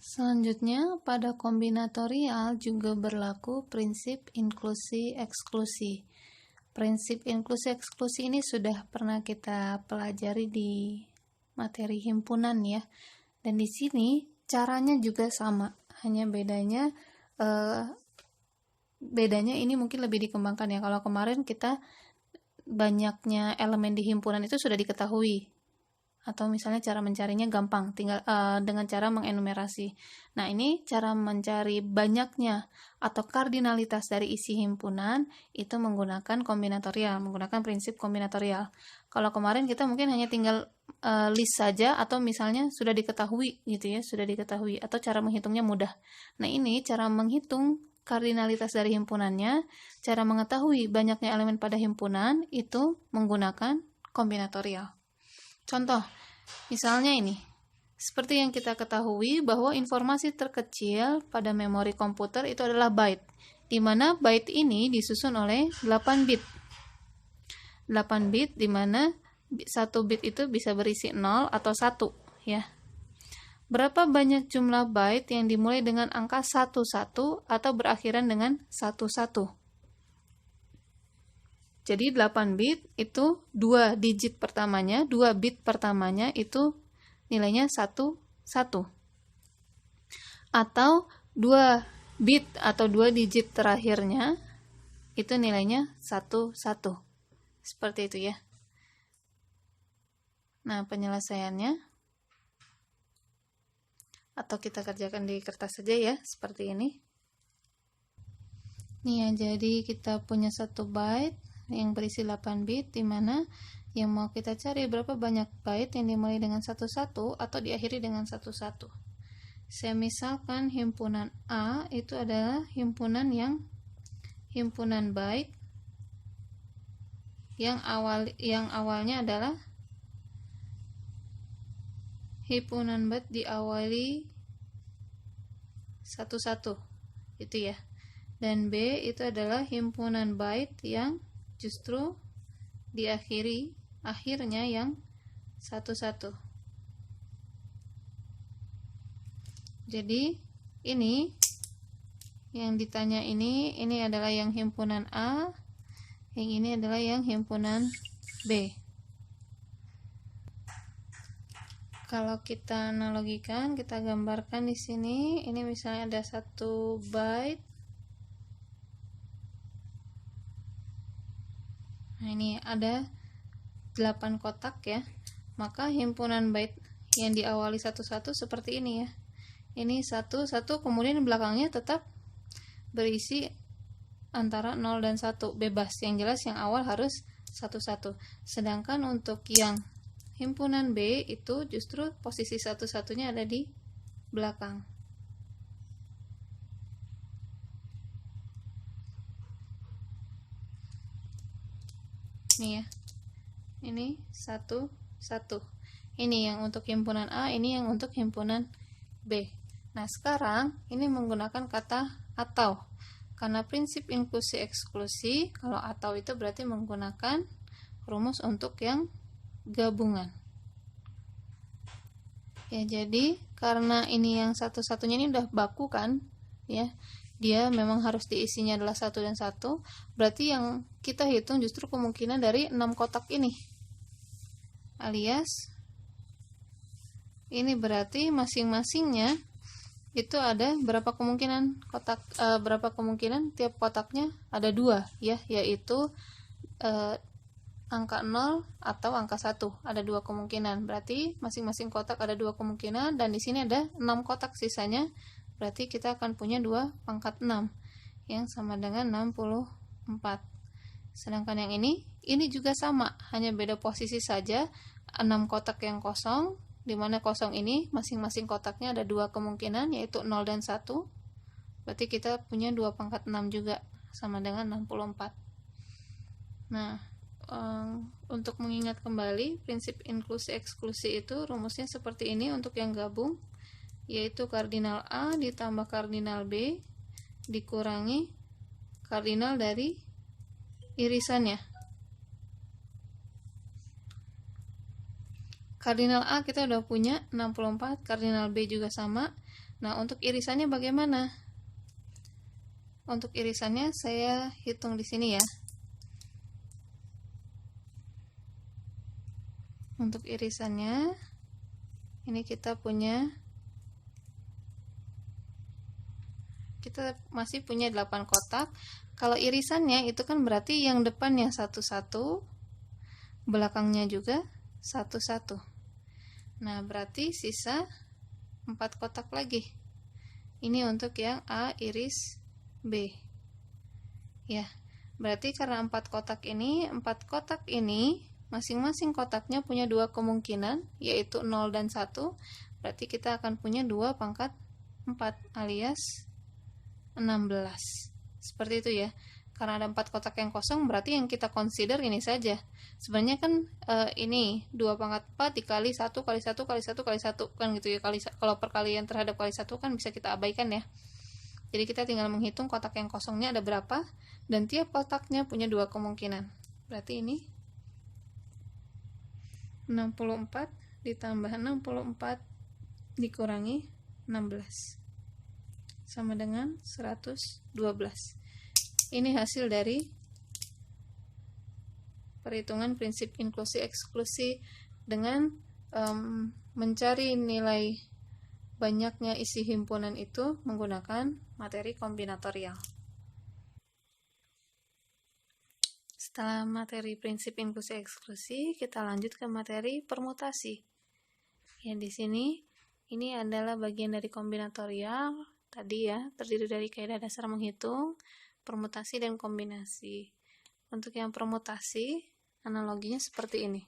Selanjutnya, pada kombinatorial juga berlaku prinsip inklusi-eksklusi. Prinsip inklusi-eksklusi ini sudah pernah kita pelajari di materi himpunan ya. Dan di sini caranya juga sama, hanya bedanya ini mungkin lebih dikembangkan ya. Kalau kemarin kita banyaknya elemen di himpunan itu sudah diketahui, atau misalnya cara mencarinya gampang, tinggal dengan cara mengenumerasi. Nah, ini cara mencari banyaknya atau kardinalitas dari isi himpunan itu menggunakan kombinatorial, menggunakan prinsip kombinatorial. Kalau kemarin kita mungkin hanya tinggal list saja, atau misalnya sudah diketahui gitu ya, sudah diketahui, atau cara menghitungnya mudah. Nah, ini cara menghitung kardinalitas dari himpunannya, cara mengetahui banyaknya elemen pada himpunan itu menggunakan kombinatorial. Contoh, misalnya ini, seperti yang kita ketahui bahwa informasi terkecil pada memori komputer itu adalah byte, di mana byte ini disusun oleh 8 bit. 8 bit di mana 1 bit itu bisa berisi 0 atau 1, ya. Berapa banyak jumlah byte yang dimulai dengan angka 11 atau berakhiran dengan 11? Jadi 8 bit itu 2 digit pertamanya, 2 bit pertamanya itu nilainya 1, 1. Atau 2 bit atau 2 digit terakhirnya itu nilainya 1, 1. Seperti itu ya. Nah, penyelesaiannya atau kita kerjakan di kertas saja ya, seperti ini. Nih ya, jadi kita punya 1 byte yang berisi 8 bit, di mana yang mau kita cari berapa banyak byte yang dimulai dengan 11 atau diakhiri dengan 11. Misalkan himpunan A itu adalah himpunan byte yang awalnya adalah himpunan byte diawali 11 itu ya. Dan B itu adalah himpunan byte yang justru diakhiri akhirnya yang 11. Jadi ini yang ditanya ini adalah yang himpunan A, yang ini adalah yang himpunan B. Kalau kita analogikan, kita gambarkan di sini, ini misalnya ada 1 byte. Nah, ini ada 8 kotak ya. Maka himpunan byte yang diawali 11 seperti ini ya. Ini 1, 1, kemudian belakangnya tetap berisi antara 0 dan 1, bebas. Yang jelas yang awal harus 1, 1. Sedangkan untuk yang himpunan B itu justru posisi 1-1-nya ada di belakang. Nih ya, ini 1, 1. Ini yang untuk himpunan A, ini yang untuk himpunan B. Nah, sekarang ini menggunakan kata atau. Karena prinsip inklusi eksklusi, kalau atau itu berarti menggunakan rumus untuk yang gabungan. Ya, jadi karena ini yang satu-satunya ini udah baku kan, ya. Dia memang harus diisinya adalah 1 dan 1, berarti yang kita hitung justru kemungkinan dari 6 kotak ini. Alias ini berarti masing-masingnya itu ada berapa kemungkinan kotak, berapa kemungkinan tiap kotaknya ada 2 ya, yaitu angka 0 atau angka 1. Ada 2 kemungkinan. Berarti masing-masing kotak ada 2 kemungkinan, dan di sini ada 6 kotak sisanya. Berarti kita akan punya 2 pangkat 6 yang sama dengan 64. Sedangkan yang ini juga sama, hanya beda posisi saja. 6 kotak yang kosong, di mana kosong ini masing-masing kotaknya ada 2 kemungkinan, yaitu 0 dan 1. Berarti kita punya 2 pangkat 6 juga, sama dengan 64. Nah, untuk mengingat kembali prinsip inklusi eksklusi itu rumusnya seperti ini untuk yang gabung, yaitu kardinal A ditambah kardinal B dikurangi kardinal dari irisannya. Kardinal A kita udah punya 64, kardinal B juga sama. Nah, untuk irisannya bagaimana? Untuk irisannya saya hitung di sini ya. Untuk irisannya ini kita masih punya 8 kotak. Kalau irisannya itu kan berarti yang depannya satu-satu, belakangnya juga satu-satu. Nah, berarti sisa 4 kotak lagi. Ini untuk yang A iris B. Ya, berarti karena 4 kotak ini masing-masing kotaknya punya 2 kemungkinan, yaitu 0 dan 1. Berarti kita akan punya 2 pangkat 4 alias 16. Seperti itu ya. Karena ada 4 kotak yang kosong, berarti yang kita consider ini saja. Sebenarnya kan ini 2 pangkat 4 dikali 1 kali 1 kali 1 kali 1 kan gitu ya. Kalau perkalian terhadap kali 1 kan bisa kita abaikan ya. Jadi kita tinggal menghitung kotak yang kosongnya ada berapa, dan tiap kotaknya punya 2 kemungkinan. Berarti ini 64 ditambah 64 dikurangi 16 sama dengan 112. Ini hasil dari perhitungan prinsip inklusi eksklusi dengan mencari nilai banyaknya isi himpunan itu menggunakan materi kombinatorial. Setelah materi prinsip inklusi eksklusi, kita lanjut ke materi permutasi. Ya, di sini ini adalah bagian dari kombinatorial tadi ya, terdiri dari kaidah dasar menghitung, permutasi dan kombinasi. Untuk yang permutasi, analoginya seperti ini.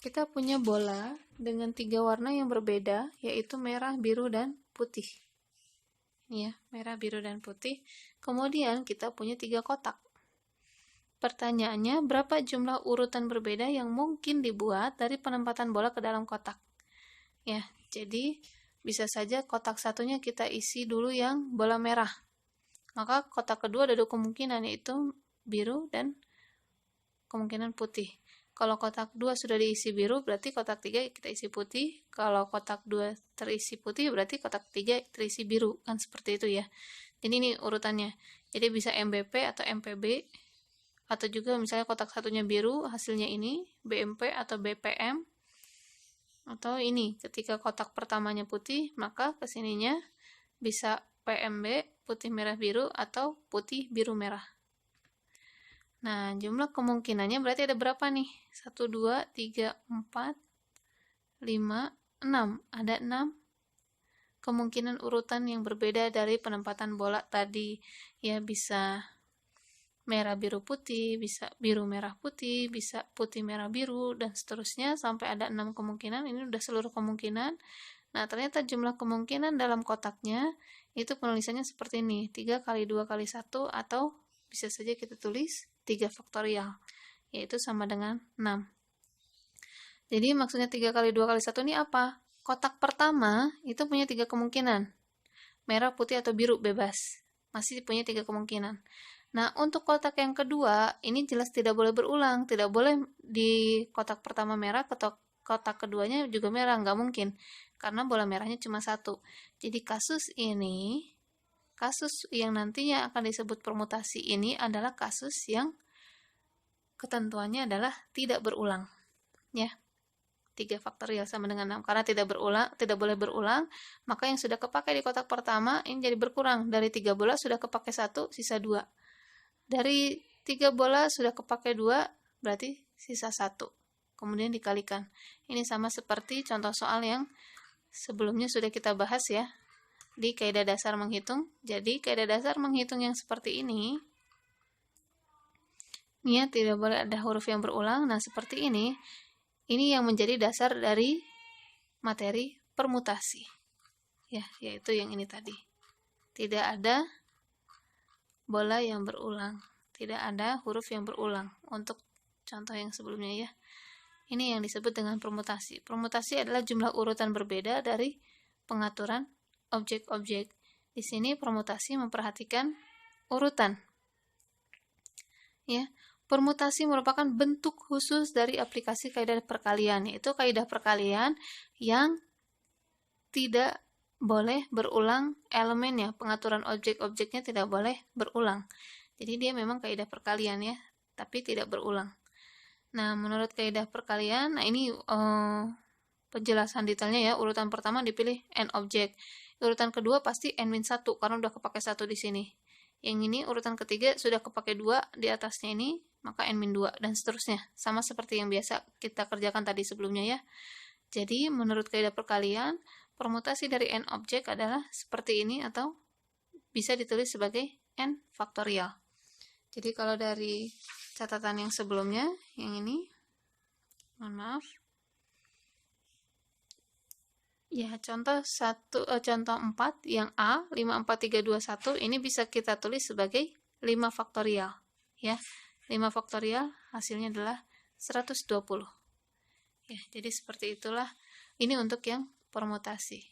Kita punya bola dengan 3 warna yang berbeda, yaitu merah, biru, dan putih. Ini ya, merah, biru, dan putih. Kemudian kita punya 3 kotak. Pertanyaannya, berapa jumlah urutan berbeda yang mungkin dibuat dari penempatan bola ke dalam kotak? Ya, jadi bisa saja kotak satunya kita isi dulu yang bola merah. Maka kotak kedua ada 2 kemungkinan, yaitu biru dan kemungkinan putih. Kalau kotak 2 sudah diisi biru, berarti kotak 3 kita isi putih. Kalau kotak 2 terisi putih, berarti kotak 3 terisi biru. Kan seperti itu ya. Jadi ini urutannya. Jadi bisa MBP atau MPB. Atau juga misalnya kotak satunya biru, hasilnya ini, BMP atau BPM. Atau ini, ketika kotak pertamanya putih, maka kesininya bisa PMB, putih merah biru, atau putih biru merah. Nah, jumlah kemungkinannya berarti ada berapa nih? 1, 2, 3, 4, 5, 6. Ada 6 kemungkinan urutan yang berbeda dari penempatan bola tadi. Ya, bisa merah biru putih, bisa biru merah putih, bisa putih merah biru, dan seterusnya sampai ada 6 kemungkinan. Ini udah seluruh kemungkinan. Nah, ternyata jumlah kemungkinan dalam kotaknya itu penulisannya seperti ini, 3 kali 2 kali 1, atau bisa saja kita tulis 3 faktorial, yaitu sama dengan 6. Jadi maksudnya 3 kali 2 kali 1 ini apa? Kotak pertama itu punya 3 kemungkinan, merah, putih, atau biru bebas. Masih punya 3 kemungkinan. Nah, untuk kotak yang kedua, ini jelas tidak boleh berulang. Tidak boleh di kotak pertama merah, kotak keduanya juga merah. Nggak mungkin. Karena bola merahnya cuma 1. Jadi kasus yang nantinya akan disebut permutasi ini adalah kasus yang ketentuannya adalah tidak berulang. Ya. 3 faktorial sama dengan 6. Karena tidak boleh berulang, maka yang sudah kepakai di kotak pertama ini jadi berkurang. Dari 3 bola sudah kepakai 1, sisa 2. Dari 3 bola sudah kepakai 2, berarti sisa 1. Kemudian dikalikan. Ini sama seperti contoh soal yang sebelumnya sudah kita bahas ya, di kaidah dasar menghitung. Jadi kaidah dasar menghitung yang seperti ini ya, tidak boleh ada huruf yang berulang. Nah, seperti ini yang menjadi dasar dari materi permutasi. Ya, yaitu yang ini tadi. Tidak ada bola yang berulang, tidak ada huruf yang berulang untuk contoh yang sebelumnya ya. Ini yang disebut dengan permutasi. Permutasi adalah jumlah urutan berbeda dari pengaturan objek-objek. Di sini permutasi memperhatikan urutan. Ya, permutasi merupakan bentuk khusus dari aplikasi kaidah perkalian, yaitu kaidah perkalian yang tidak boleh berulang elemennya, pengaturan objek-objeknya tidak boleh berulang. Jadi dia memang kaidah perkalian ya, tapi tidak berulang. Nah, menurut kaidah perkalian, nah ini penjelasan detailnya ya. Urutan pertama dipilih n objek. Urutan kedua pasti n-1 karena udah kepake 1 di sini. Yang ini urutan ketiga sudah kepake 2 di atasnya ini, maka n-2 dan seterusnya. Sama seperti yang biasa kita kerjakan tadi sebelumnya ya. Jadi menurut kaidah perkalian, permutasi dari n objek adalah seperti ini atau bisa ditulis sebagai n faktorial. Jadi kalau dari catatan yang sebelumnya, yang ini, mohon maaf. Ya, contoh 4 yang A 54321 ini bisa kita tulis sebagai 5 faktorial ya. 5 faktorial hasilnya adalah 120. Ya, jadi seperti itulah ini untuk yang permutasi.